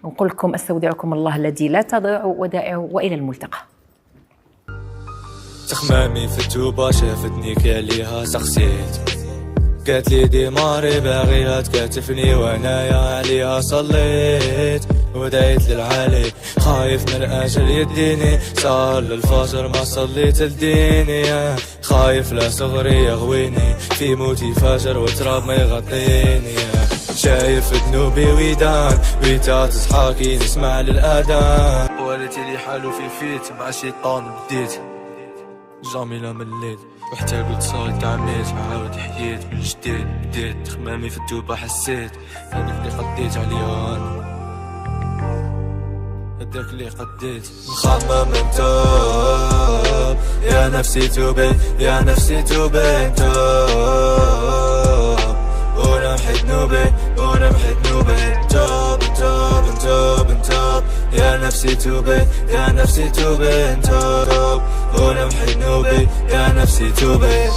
نقول لكم استودعكم الله الذي لا تضيع ودائعه، وإلى الملتقى. تخمامي في التوبة شافتني كاليها سقسيت، قالت لي ديماري باغيها تكاتفني وانايا عليها صليت، ودعيت للعالي خايف من الأجل يديني، صار للفجر ما صليت لديني، خايف لا صغري يغويني في موتي فجر وتراب ما يغطيني، شايف ذنوبي ويدان ويتا تصحاكي نسمع للآذان، والدتي لي حالو في فيت مع شيطان بديت جاميلة من الليل، وحتى قلت صاي تعميت عاود حييت من جديد، بديت خمامي في التوبة حسيت هذاك اللي قديت عليها انا، هذاك اللي قديت مخمم انتوب يا نفسي توبي، يا نفسي توبي انتوب ونمحي ذنوبي، ونمحي ذنوبي انتوب انتوب انتوب انتوب يا نفسي توبي، يا نفسي توبي انتوب ونمحي ذنوبي، يا نفسي توبي.